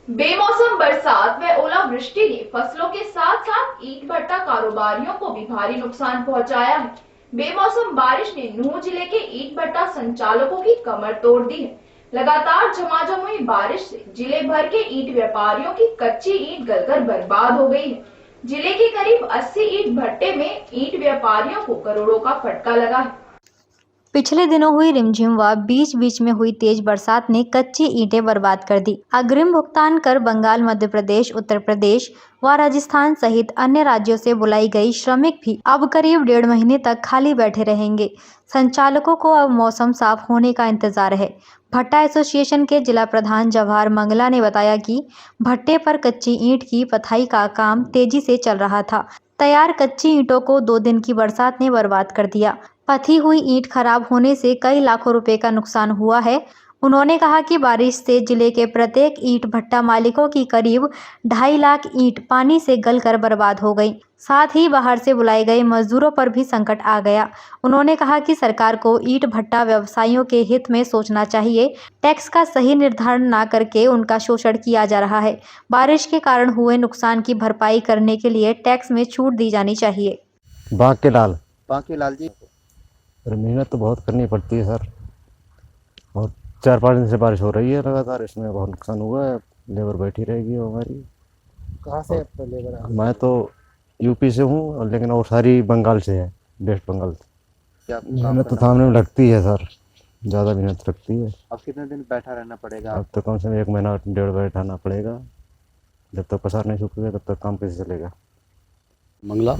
बेमौसम बरसात व ओलावृष्टि ने फसलों के साथ साथ ईंट भट्टा कारोबारियों को भी भारी नुकसान पहुंचाया है। बेमौसम बारिश ने नूंह जिले के ईंट भट्टा संचालकों की कमर तोड़ दी है। लगातार झमाझम हुई बारिश से जिले भर के ईंट व्यापारियों की कच्ची ईंट गलकर बर्बाद हो गई है। जिले के करीब 80 ईंट भट्टे में ईंट व्यापारियों को करोड़ों का फटका लगा है। पिछले दिनों हुई रिमझिम व बीच बीच में हुई तेज बरसात ने कच्ची ईंटें बर्बाद कर दी। अग्रिम भुगतान कर बंगाल, मध्य प्रदेश, उत्तर प्रदेश व राजस्थान सहित अन्य राज्यों से बुलाई गई श्रमिक भी अब करीब 1.5 महीने तक खाली बैठे रहेंगे। संचालकों को अब मौसम साफ होने का इंतजार है। भट्टा एसोसिएशन के जिला प्रधान जवाहर मंगला ने बताया कि भट्टे पर कच्ची ईंट की पथाई का काम तेजी से चल रहा था। तैयार कच्ची ईंटों को 2 दिन की बरसात ने बर्बाद कर दिया। पथी हुई ईंट खराब होने से कई लाखों रुपए का नुकसान हुआ है। उन्होंने कहा कि बारिश से जिले के प्रत्येक ईंट भट्टा मालिकों की करीब 2.5 लाख ईंट पानी से गलकर बर्बाद हो गई। साथ ही बाहर से बुलाए गए मजदूरों पर भी संकट आ गया। उन्होंने कहा कि सरकार को ईंट भट्टा व्यवसायियों के हित में सोचना चाहिए। टैक्स का सही निर्धारण न करके उनका शोषण किया जा रहा है। बारिश के कारण हुए नुकसान की भरपाई करने के लिए टैक्स में छूट दी जानी चाहिए। बाकी लाल जी, मेहनत तो बहुत करनी पड़ती है सर, और 4-5 दिन से बारिश हो रही है लगातार, इसमें बहुत नुकसान हुआ है। लेबर बैठी रहेगी हमारी। कहाँ से लेबर है? मैं तो यूपी से हूँ, लेकिन और सारी बंगाल से है, वेस्ट बंगाल से। क्या मेहनत तो थामने में लगती है सर, ज़्यादा मेहनत लगती है। अब कितने दिन बैठा रहना पड़ेगा? अब तो कम से कम 1 महीना 1.5 बैठाना पड़ेगा। जब तक पसार नहीं सूखेगा तब तक काम कैसे चलेगा। मंगला,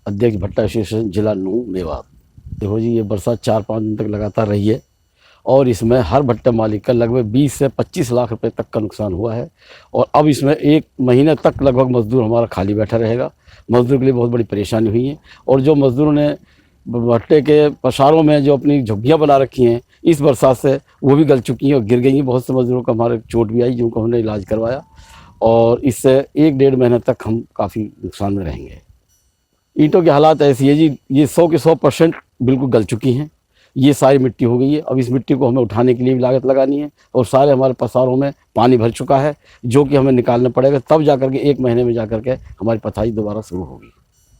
अध्यक्ष भट्टा एसोसिएशन जिला नूंह मेवात। देखो जी, ये बरसात 4-5 दिन तक लगातार रही है और इसमें हर भट्टा मालिक का लगभग 20 से 25 लाख रुपए तक का नुकसान हुआ है। और अब इसमें 1 महीने तक लगभग मजदूर हमारा खाली बैठा रहेगा। मजदूर के लिए बहुत बड़ी परेशानी हुई है। और जो मजदूरों ने भट्टे के पसारों में जो अपनी झुग्गियाँ बना रखी हैं, इस बरसात से वो भी गल चुकी हैं और गिर गई हैं। बहुत से मजदूरों को हमारे चोट भी आई, जिनको हमने इलाज करवाया, और इससे 1-1.5 महीने तक हम काफ़ी नुकसान में रहेंगे। ईंटों की हालात ऐसी है जी, ये 100 के 100% बिल्कुल गल चुकी हैं। ये सारी मिट्टी हो गई है। अब इस मिट्टी को हमें उठाने के लिए भी लागत लगानी है, और सारे हमारे पसारों में पानी भर चुका है, जो कि हमें निकालना पड़ेगा। तब जाकर के 1 महीने में जाकर के हमारी पथाई दोबारा शुरू होगी।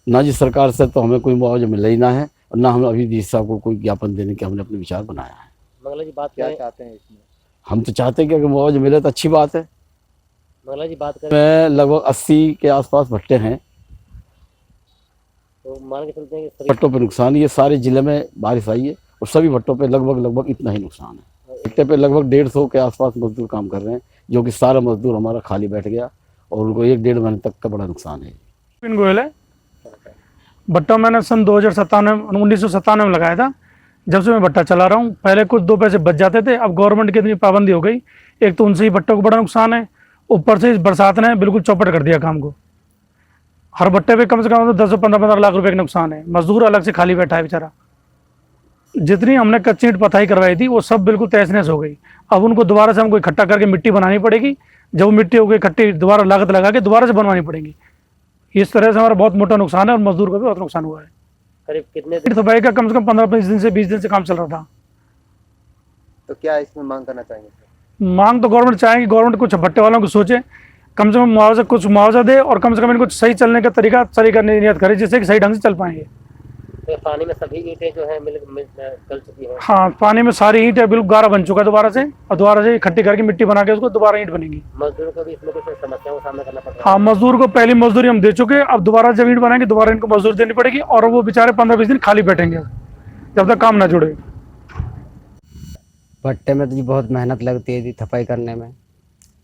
ना जी सरकार से तो हमें कोई मुआवजा मिल ही ना है, और ना हमें अभी डीसी साहब को कोई ज्ञापन देने के हमने अपने विचार बनाया है। मंगला जी, बात क्या करें, चाहते हैं इसमें? हम तो चाहते हैं कि अगर मुआवजा मिले तो अच्छी बात है। मंगला जी बात करें मैं लगभग 80 के आसपास भट्टे हैं, तो मान के चलते हैं कि भट्टों पर नुकसान, ये सारे जिले में बारिश आई है और सभी भट्टों पे लगभग इतना ही नुकसान है। भट्टे पे लगभग 150 के आसपास मजदूर काम कर रहे हैं, जो कि सारा मजदूर हमारा खाली बैठ गया और उनको 1-1.5 महीने तक का बड़ा नुकसान है। गोयल है। भट्टा मैंने सन 1997 में लगाया था। जब से मैं भट्टा चला रहा हूँ, पहले कुछ 2 पैसे बच जाते थे, अब गवर्नमेंट की इतनी पाबंदी हो गई। एक तो उनसे ही भट्टों को बड़ा नुकसान है, ऊपर से इस बरसात ने बिल्कुल चौपट कर दिया काम को। हर भट्टे पे कम से कम 10 से 15 लाख रुपए का नुकसान है। मजदूर अलग से खाली बैठा है बेचारा। जितनी हमने कच्ची ईंट पथाई करवाई थी वो सब बिल्कुल तहस नहस हो गई। अब उनको दोबारा से हमको इकट्ठा करके मिट्टी बनानी पड़ेगी। जब वो मिट्टी हो गई इकट्ठी, दोबारा लागत लगा के दोबारा से बनवानी पड़ेगी। इस तरह से हमारा बहुत मोटा नुकसान है और मजदूर का भी बहुत नुकसान हुआ है। करीब कितने ईंट सफाई का कम से कम 15 दिन से 20 दिन से काम चल रहा था। तो क्या इसमें मांग करना चाहेंगे? मांग तो गवर्नमेंट चाहेगी, गवर्नमेंट कुछ भट्टे वालों को सोचे, कम से कम कुछ मुआवजा दे, और कम से कम इनको सही चलने का तरीका सही करने की नियत करे, जिससे कि सही ढंग से चल पाएंगे। तो पानी में सभी ईंटें जो है गल चुकी है? हाँ, पानी में सारी ईंट है, बिल्कुल गारा बन चुका है दोबारा से, और दोबारा से इकट्ठी करके मिट्टी बना के उसको दोबारा ईंट बनेगी। मजदूरों को भी इसमें कुछ समस्याओं का सामना करना पड़ रहा है? हाँ, मजदूर को पहली मजदूरी हम दे चुके, अब दोबारा जब ईंट बनाएंगे दोबारा इनको मजदूरी देनी पड़ेगी, और वो बेचारे 15-20 दिन खाली बैठेंगे जब तक काम ना जुड़े। भट्टे में तो जी बहुत मेहनत लगती है जी सफाई करने में।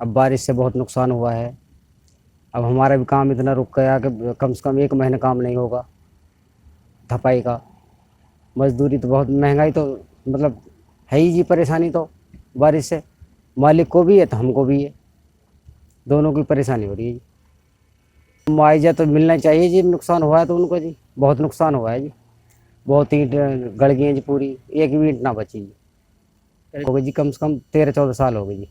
अब बारिश से बहुत नुकसान हुआ है। अब हमारा भी काम इतना रुक गया कि कम से कम 1 महीने काम नहीं होगा सफाई का। मजदूरी तो बहुत महंगाई तो मतलब है ही जी, परेशानी तो बारिश से मालिक को भी है तो हमको भी है, दोनों की परेशानी हो रही है जी। मुआवजा तो मिलना चाहिए जी, नुकसान हुआ है तो उनको जी बहुत नुकसान हुआ है जी। बहुत ईंट गड़ गई हैं जी पूरी, एक भी ईंट ना बची जी। हो गई जी, कम से कम 13-14 साल हो गई जी।